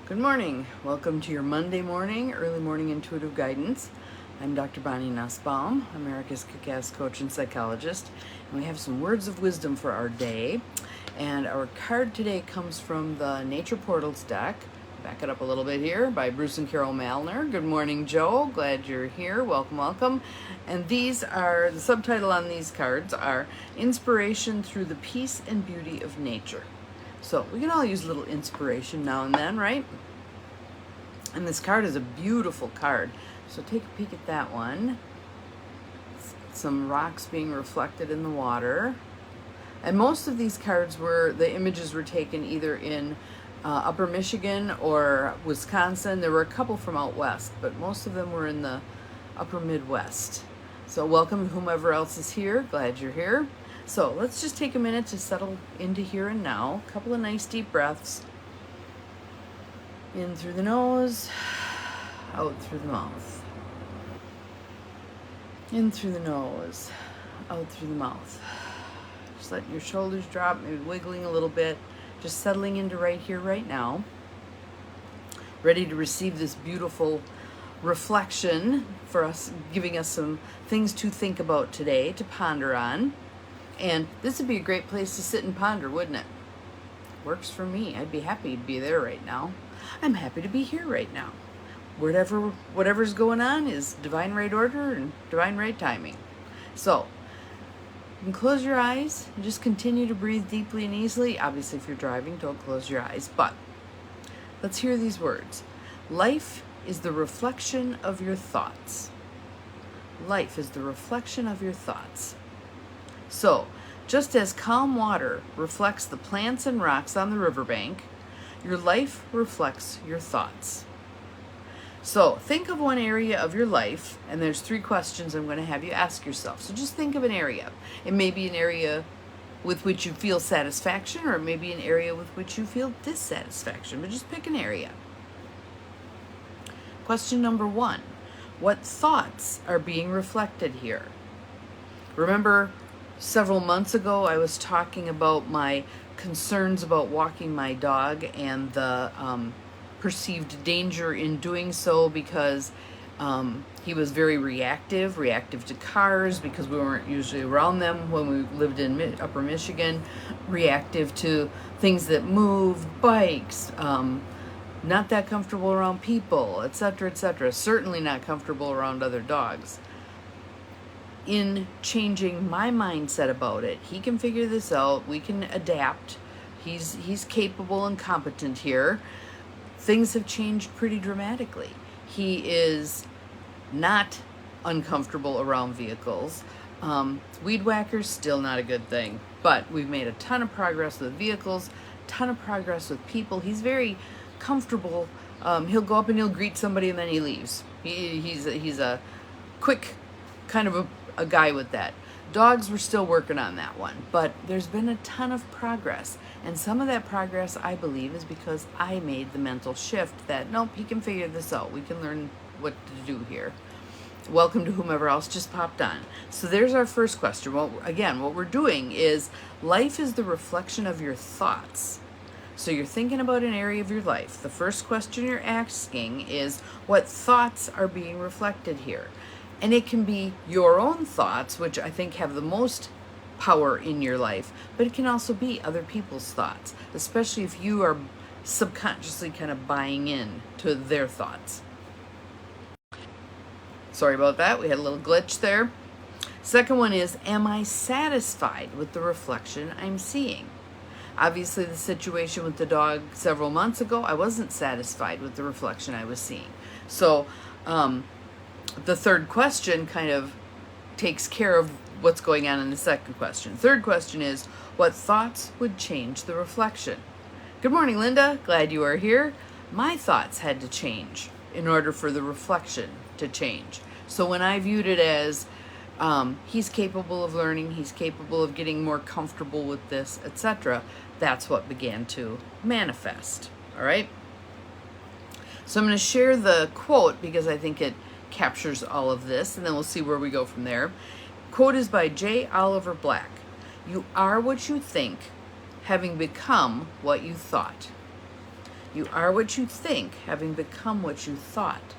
Good morning. Welcome to your Monday morning, early morning intuitive guidance. I'm Dr. Bonnie Nussbaum, America's Kick-Ass Coach and Psychologist, and we have some words of wisdom for our day. And our card today comes from the Nature Portals deck. Back it up a little bit here by Bruce and Carol Malner. Good morning, Joe. Glad you're here. Welcome, welcome. And these are, the subtitle on these cards are Inspiration Through the Peace and Beauty of Nature. So we can all use a little inspiration now and then, right? And this card is a beautiful card. So take a peek at that one. Some rocks being reflected in the water. And most of these cards the images were taken either in Upper Michigan or Wisconsin. There were a couple from out west, but most of them were in the Upper Midwest. So welcome to whomever else is here. Glad you're here. So let's just take a minute to settle into here and now. A couple of nice deep breaths. In through the nose, out through the mouth. In through the nose, out through the mouth. Just letting your shoulders drop, maybe wiggling a little bit. Just settling into right here, right now. Ready to receive this beautiful reflection for us, giving us some things to think about today, to ponder on. And this would be a great place to sit and ponder, wouldn't it? Works for me. I'd be happy to be there right now. I'm happy to be here right now. Whatever's going on is divine right order and divine right timing. So, you can close your eyes and just continue to breathe deeply and easily. Obviously, if you're driving, don't close your eyes. But let's hear these words. Life is the reflection of your thoughts. Life is the reflection of your thoughts. So, just as calm water reflects the plants and rocks on the riverbank, your life reflects your thoughts. So, think of one area of your life, and there's 3 questions I'm going to have you ask yourself. So just think of an area. It may be an area with which you feel satisfaction, or it may be an area with which you feel dissatisfaction, but just pick an area. Question number 1. What thoughts are being reflected here? Remember, several months ago, I was talking about my concerns about walking my dog and the perceived danger in doing so because he was very reactive to cars because we weren't usually around them when we lived in Upper Michigan, reactive to things that moved, bikes, not that comfortable around people, etc., etc., certainly not comfortable around other dogs. In changing my mindset about it, he can figure this out. We can adapt. He's capable and competent here. Things have changed pretty dramatically. He is not uncomfortable around vehicles. Weed whackers, still not a good thing. But we've made a ton of progress with vehicles, ton of progress with people. He's very comfortable. He'll go up and he'll greet somebody and then he leaves. He's a quick kind of a guy with that. Dogs, we're still working on that one, but there's been a ton of progress, and some of that progress, I believe, is because I made the mental shift that, nope, he can figure this out. We can learn what to do here. Welcome to whomever else just popped on. So there's our first question. Well, again, what we're doing is life is the reflection of your thoughts. So you're thinking about an area of your life. The first question you're asking is, what thoughts are being reflected here? And it can be your own thoughts, which I think have the most power in your life, but it can also be other people's thoughts, especially if you are subconsciously kind of buying in to their thoughts. Sorry about that. We had a little glitch there. Second one is, am I satisfied with the reflection I'm seeing? Obviously, the situation with the dog several months ago, I wasn't satisfied with the reflection I was seeing. So, the third question kind of takes care of what's going on in the second question. Third question is, what thoughts would change the reflection? Good morning, Linda. Glad you are here. My thoughts had to change in order for the reflection to change. So when I viewed it as he's capable of learning, he's capable of getting more comfortable with this, etc., that's what began to manifest. All right? So I'm going to share the quote because I think it captures all of this, and then we'll see where we go from there. Quote is by J. Oliver Black. You are what you think, having become what you thought. You are what you think, having become what you thought.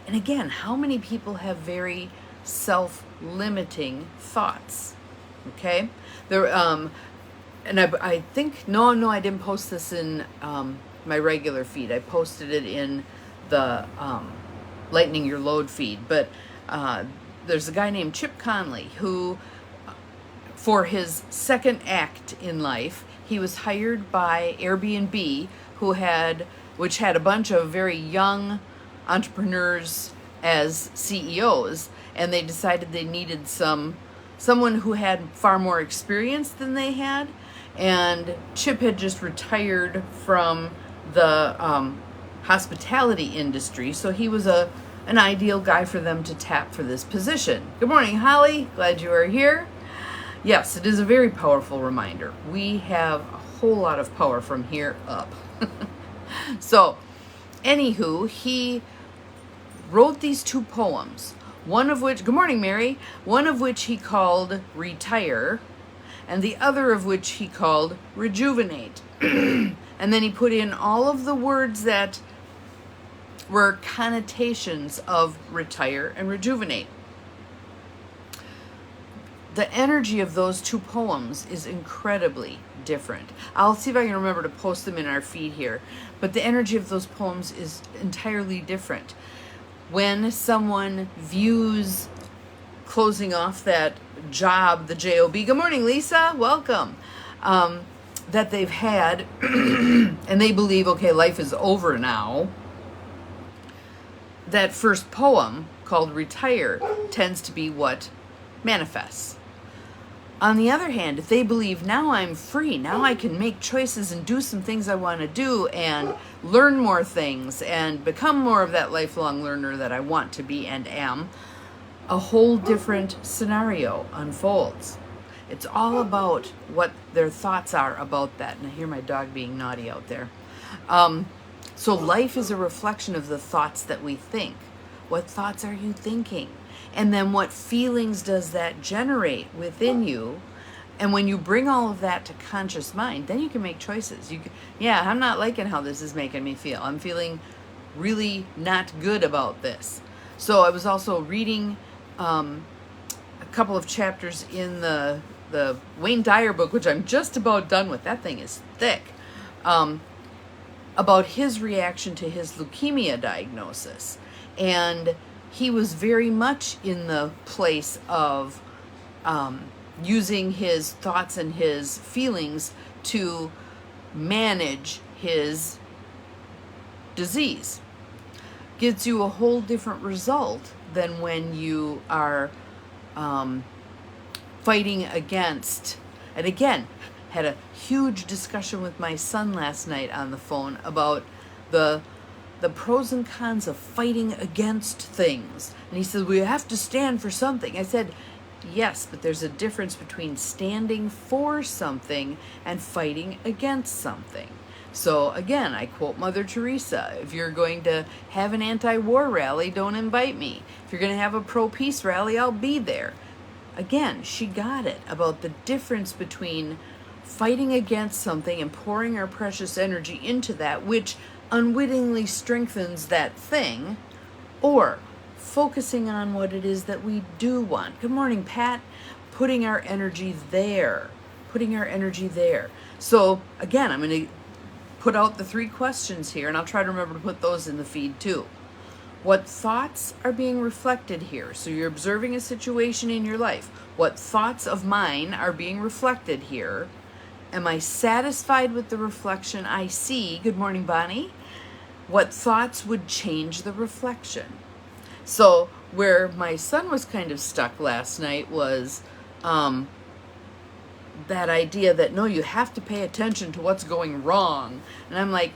And again, how many people have very self-limiting thoughts? Okay? There, and I think, no, I didn't post this in my regular feed. I posted it in the Lightening Your Load feed. But there's a guy named Chip Conley who, for his second act in life, he was hired by Airbnb, which had a bunch of very young entrepreneurs as CEOs, and they decided they needed someone who had far more experience than they had. And Chip had just retired from the hospitality industry, so he was an ideal guy for them to tap for this position. Good morning, Holly. Glad you are here. Yes, it is a very powerful reminder. We have a whole lot of power from here up. So, anywho, he wrote these two poems, one of which, good morning, Mary, one of which he called Retire, and the other of which he called Rejuvenate. And then he put in all of the words that were connotations of retire and rejuvenate. The energy of those two poems is incredibly different. I'll see if I can remember to post them in our feed here. But the energy of those poems is entirely different. When someone views closing off that job, the job, good morning, Lisa, welcome, that they've had, and they believe, okay, life is over now, that first poem called Retire tends to be what manifests. On the other hand, if they believe, now I'm free, now I can make choices and do some things I want to do and learn more things and become more of that lifelong learner that I want to be and am, a whole different scenario unfolds. It's all about what their thoughts are about that. And I hear my dog being naughty out there. So life is a reflection of the thoughts that we think. What thoughts are you thinking? And then what feelings does that generate within you? And when you bring all of that to conscious mind, then you can make choices. I'm not liking how this is making me feel. I'm feeling really not good about this. So I was also reading a couple of chapters in the Wayne Dyer book, which I'm just about done with. That thing is thick. About his reaction to his leukemia diagnosis. And he was very much in the place of using his thoughts and his feelings to manage his disease. Gives you a whole different result than when you are fighting against. And again, had a huge discussion with my son last night on the phone about the pros and cons of fighting against things. And he said, we have to stand for something. I said, yes, but there's a difference between standing for something and fighting against something. So again, I quote Mother Teresa, if you're going to have an anti-war rally, don't invite me. If you're going to have a pro-peace rally, I'll be there. Again, she got it about the difference between fighting against something and pouring our precious energy into that, which unwittingly strengthens that thing, or focusing on what it is that we do want. Good morning, Pat. Putting our energy there. So again, I'm going to put out the 3 questions here, and I'll try to remember to put those in the feed too. What thoughts are being reflected here? So you're observing a situation in your life. What thoughts of mine are being reflected here? Am I satisfied with the reflection I see? Good morning, Bonnie. What thoughts would change the reflection? So where my son was kind of stuck last night was that idea that, no, you have to pay attention to what's going wrong. And I'm like,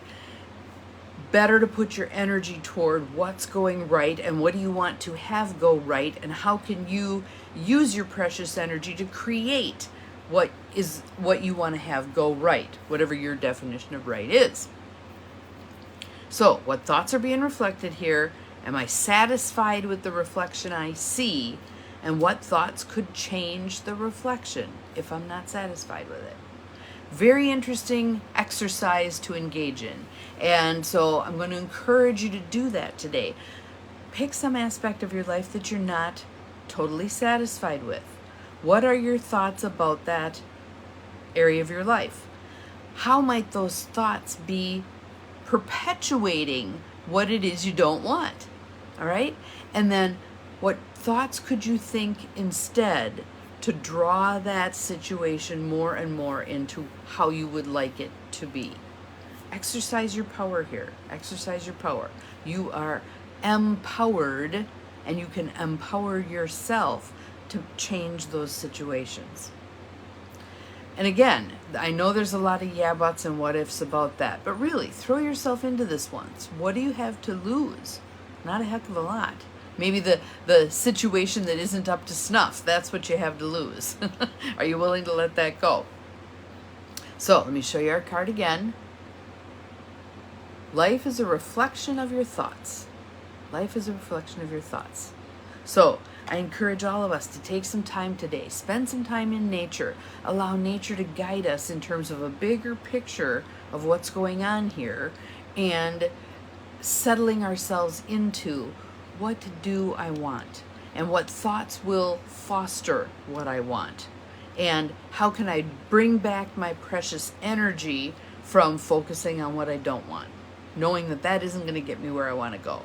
better to put your energy toward what's going right and what do you want to have go right, and how can you use your precious energy to create what you want to have go right, whatever your definition of right is. So what thoughts are being reflected here? Am I satisfied with the reflection I see? And what thoughts could change the reflection if I'm not satisfied with it? Very interesting exercise to engage in. And so I'm going to encourage you to do that today. Pick some aspect of your life that you're not totally satisfied with. What are your thoughts about that area of your life? How might those thoughts be perpetuating what it is you don't want? All right? And then what thoughts could you think instead to draw that situation more and more into how you would like it to be? Exercise your power here. Exercise your power. You are empowered, and you can empower yourself to change those situations. And again, I know there's a lot of yeah buts and what ifs about that, but really throw yourself into this once. What do you have to lose? Not a heck of a lot. Maybe the situation that isn't up to snuff, that's what you have to lose. Are you willing to let that go? So let me show you our card again. Life is a reflection of your thoughts. Life is a reflection of your thoughts. So I encourage all of us to take some time today, spend some time in nature, allow nature to guide us in terms of a bigger picture of what's going on here, and settling ourselves into what do I want, and what thoughts will foster what I want, and how can I bring back my precious energy from focusing on what I don't want, knowing that that isn't going to get me where I want to go.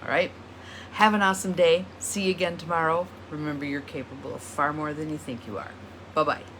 All right? Have an awesome day. See you again tomorrow. Remember, you're capable of far more than you think you are. Bye-bye.